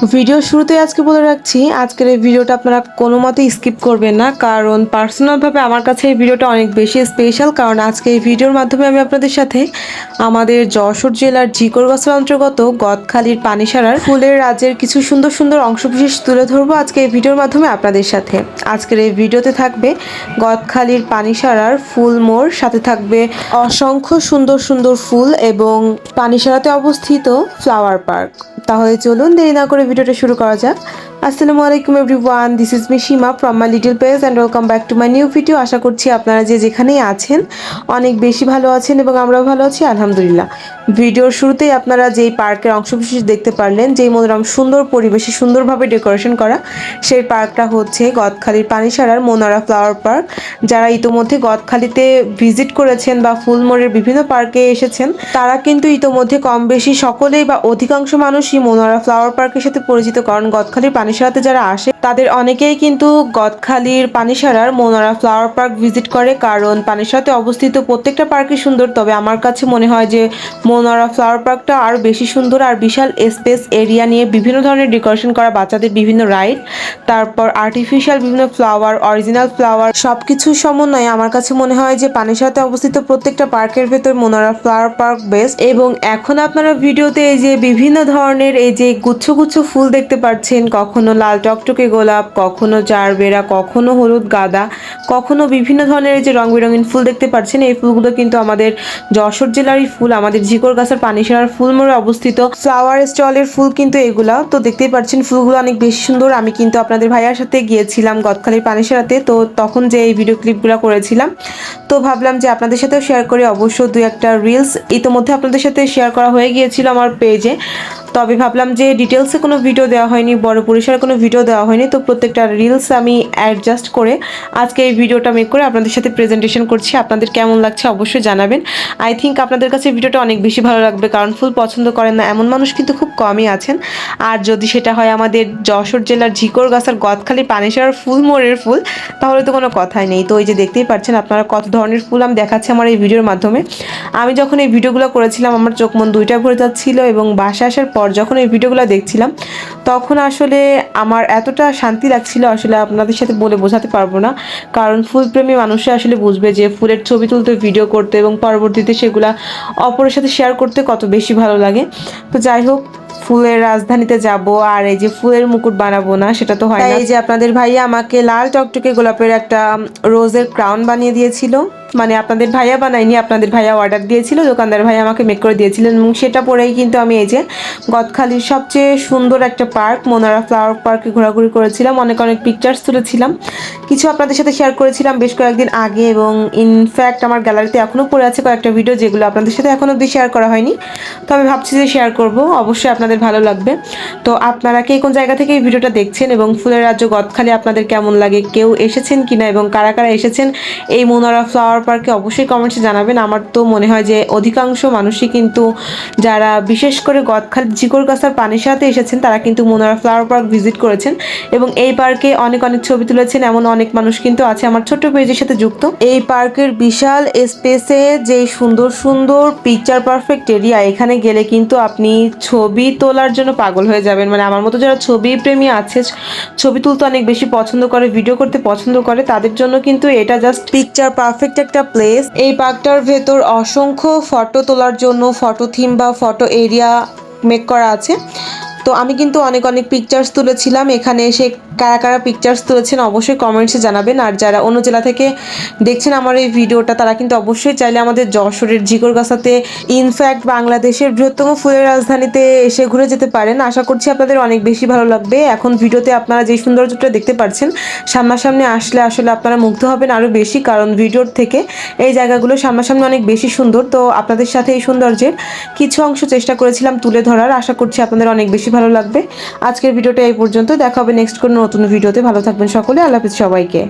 Video শুরুতে আজকে বলে রাখছি, আজকের এই ভিডিওটা আপনারা কোনো মতেই স্কিপ করবেন না, কারণ পার্সোনালভাবে আমার কাছে এই ভিডিওটা অনেক বেশি স্পেশাল। কারণ আজকে এই ভিডিওর মাধ্যমে আমি আপনাদের সাথে আমাদের যশোর জেলার ঝিকরগাছার অন্তর্গত গদখালির পানিসারার ফুলের রাজ্যের কিছু সুন্দর সুন্দর অংশবিশেষ তুলে ধরবো আজকে এই ভিডিওর মাধ্যমে আপনাদের সাথে। আজকের এই ভিডিওতে থাকবে গদখালির পানিসারার ফুল মোড়, সাথে থাকবে অসংখ্য সুন্দর সুন্দর ফুল এবং পানিসারাতে অবস্থিত ফ্লাওয়ার পার্ক। তাহলে চলুন দেরি না করে ভিডিওটা শুরু করা যাক। আসসালামু আলাইকুম everyone, this is me Seema from my little page and welcome back to my new video. আশা করছি আপনারা যে যেখানেই আছেন অনেক বেশি ভালো আছেন এবং আমরাও ভালো আছি আলহামদুলিল্লাহ। ভিডিওর শুরুতেই আপনারা যেই পার্কের অংশবিশেষ দেখতে পারলেন, যেই মনোরম সুন্দর পরিবেশে সুন্দরভাবে ডেকোরেশন করা, সেই পার্কটা হচ্ছে গদখালির পানিসারার মনোরা ফ্লাওয়ার পার্ক। যারা ইতোমধ্যে গদখালিতে ভিজিট করেছেন বা ফুলমোড়ের বিভিন্ন পার্কে এসেছেন, তারা কিন্তু ইতোমধ্যে কম বেশি সকলেই বা অধিকাংশ মানুষই মনোরা ফ্লাওয়ার পার্কের সাথে পরিচিত। কারণ গদখালির পানিসারাতে যারা আসে তাদের অনেকেই কিন্তু গদখালির পানিসারার মনোরা ফ্লাওয়ার পার্ক ভিজিট করে, কারণ পানিসারাতে অবস্থিত প্রত্যেকটা পার্কই সুন্দর। তবে আমার কাছে মনে হয় যে মনোরা ফ্লাওয়ার পার্কটা আরও বেশি সুন্দর, আর বিশাল স্পেস এরিয়া নিয়ে বিভিন্ন ধরনের ডেকোরেশন করা, বাচ্চাদের বিভিন্ন রাইড, তারপর আর্টিফিশিয়াল বিভিন্ন ফ্লাওয়ার, অরিজিনাল ফ্লাওয়ার, সব কিছুর সমন্বয়ে আমার কাছে মনে হয় যে পানিসারাতে অবস্থিত প্রত্যেকটা পার্কের ভেতর মনোরা ফ্লাওয়ার পার্ক বেস্ট। এবং এখন আপনারা ভিডিওতে এই যে বিভিন্ন ধরনের এই যে গুচ্ছ গুচ্ছ ফুল দেখতে পাচ্ছেন, কখনো লাল টকটকে গোলাপ, কখনো জারবেরা, কখনো হলুদ গাঁদা, কখনো বিভিন্ন ধরনের এই যে রং বেরঙিন ফুল দেখতে পাচ্ছেন, এই ফুলগুলো কিন্তু আমাদের যশোর জেলারই ফুল, আমাদের ঝিকরগাছার পানিসারার ফুল মোড়ে অবস্থিত ফ্লাওয়ার স্টলের ফুল কিন্তু এগুলা। তো দেখতেই পাচ্ছেন ফুলগুলো অনেক বেশি সুন্দর। আমি কিন্তু আপনাদের ভাইয়ার সাথে গিয়েছিলাম গদখালির পানিসারাতে, তো তখন যে এই ভিডিও ক্লিপগুলো করেছিলাম, তো ভাবলাম যে আপনাদের সাথেও শেয়ার করি। অবশ্য দুই একটা রিলস ইতোমধ্যে আপনাদের সাথে শেয়ার করা হয়ে গিয়েছিল আমার পেজে, তবে ভাবলাম যে ডিটেলসে কোনো ভিডিও দেওয়া হয়নি, বড় পরিসরে কোনো ভিডিও দেওয়া হয়নি, তো প্রত্যেকটা রিলস আমি অ্যাডজাস্ট করে আজকে এই ভিডিওটা মেক করে আপনাদের সাথে প্রেজেন্টেশন করছি। আপনাদের কেমন লাগছে অবশ্যই জানাবেন। আই থিঙ্ক আপনাদের কাছে ভিডিওটা অনেক বেশি ভালো লাগবে, কারণ ফুল পছন্দ করেন না এমন মানুষ কিন্তু খুব কমই আছেন। আর যদি সেটা হয় আমাদের যশোর জেলার ঝিকরগাছার গদখালি পানিসারার ফুল মোড়ের ফুল, তাহলে তো কোনো কথাই নেই। তো এই যে দেখতেই পাচ্ছেন আপনারা কত ধরনের ফুল আমি দেখাচ্ছি আমার এই ভিডিওর মাধ্যমে। আমি যখন এই ভিডিওগুলো করেছিলাম আমার চোখ মন দুইটা ভরে যাচ্ছিল, এবং বাসায় আসার পর যখন এই ভিডিওগুলো দেখছিলাম তখন আসলে আমার এতটা শান্তি লাগছিল, আসলে আপনাদের সাথে বলে বোঝাতে পারবো না। কারণ ফুলপ্রেমী মানুষরা আসলে বুঝবে যে ফুলের ছবি তুলতে, ভিডিও করতে এবং পরবর্তীতে সেগুলা অপরের সাথে শেয়ার করতে কত বেশি ভালো লাগে। তো যাই হোক, ফুলের রাজধানীতে যাব আর এই যে ফুলের মুকুট বানাবো না সেটা তো হয় না। এই যে আপনাদের ভাইয়া আমাকে লাল টকটকে গোলাপের একটা রোজের ক্রাউন বানিয়ে দিয়েছিল, মানে আপনাদের ভাইয়া বানায়নি, আপনাদের ভাইয়া অর্ডার দিয়েছিল, দোকানদার ভাইয়া আমাকে মেক করে দিয়েছিলেন, এবং সেটা পরেই কিন্তু আমি এই যে গদখালির সবচেয়ে সুন্দর একটা পার্ক মনোরা ফ্লাওয়ার পার্কে ঘোরাঘুরি করেছিলাম, অনেক অনেক পিকচার্স তুলেছিলাম, কিছু আপনাদের সাথে শেয়ার করেছিলাম বেশ কয়েকদিন আগে, এবং ইনফ্যাক্ট আমার গ্যালারিতে এখনও পড়ে আছে কয়েকটা ভিডিও যেগুলো আপনাদের সাথে এখনও অবধি শেয়ার করা হয়নি, তো আমি ভাবছি যে শেয়ার করব, অবশ্যই আপনাদের ভালো লাগবে। তো আপনারা কে কোন জায়গা থেকে এই ভিডিওটা দেখছেন এবং ফুলের রাজ্য গদখালি আপনাদের কেমন লাগে, কেউ এসেছেন কিনা এবং কারা কারা এসেছেন এই মনোরা ফ্লাওয়ার পার্কে অবশ্যই কমেন্টসে জানাবেন। আমার তো মনে হয় যে অধিকাংশ মানুষই কিন্তু যারা বিশেষ করে গদখালি ঝিকরগাছার পানিসারাতে এসেছেন তারা কিন্তু মনোরা ফ্লাওয়ার পার্ক ভিজিট করেছেন এবং এই পার্কে অনেক অনেক ছবি তুলেছেন। এমন অনেক মানুষ কিন্তু আছে আমার ছোট্ট পেজের সাথে যুক্ত। এই পার্কের বিশাল স্পেসে যে সুন্দর সুন্দর পিকচার পারফেক্ট এরিয়া, এখানে গেলে কিন্তু আপনি ছবি তোলার জন্য পাগল হয়ে যাবেন। মানে আমার মতো যারা ছবি প্রেমী আছে, ছবি তুলতে অনেক বেশি পছন্দ করে, ভিডিও করতে পছন্দ করে, তাদের জন্য কিন্তু এটা জাস্ট পিকচার পারফেক্ট একটা প্লেস। এই পার্কটার ভেতর অসংখ্য ফটো তোলার জন্য ফটো থিম বা ফটো এরিয়া মেক করা আছে। তো আমি কিন্তু অনেক অনেক পিকচার্স তুলেছিলাম। এখানে এসে কারা কারা পিকচার্স তুলেছেন অবশ্যই কমেন্টসে জানাবেন। আর যারা অন্য জেলা থেকে দেখছেন আমার এই ভিডিওটা, তারা কিন্তু অবশ্যই চাইলে আমাদের যশোরের ঝিকরগাছাতে, ইনফ্যাক্ট বাংলাদেশের বৃহত্তম ফুলের রাজধানীতে এসে ঘুরে যেতে পারেন। আশা করছি আপনাদের অনেক বেশি ভালো লাগবে। এখন ভিডিওতে আপনারা যে সৌন্দর্যটা দেখতে পাচ্ছেন, সামনাসামনি আসলে আসলে আপনারা মুগ্ধ হবেন আরও বেশি, কারণ ভিডিওর থেকে এই জায়গাগুলো সামনাসামনি অনেক বেশি সুন্দর। তো আপনাদের সাথে এই সৌন্দর্যের কিছু অংশ চেষ্টা করেছিলাম তুলে ধরার। আশা করছি আপনাদের অনেক বেশি ভালো লাগবে। আজকের ভিডিওটা এই পর্যন্ত, দেখা হবে নেক্সট কোনো নতুন ভিডিওতে। ভালো থাকবেন সকলে, আল্লাহ হাফেজ সবাইকে।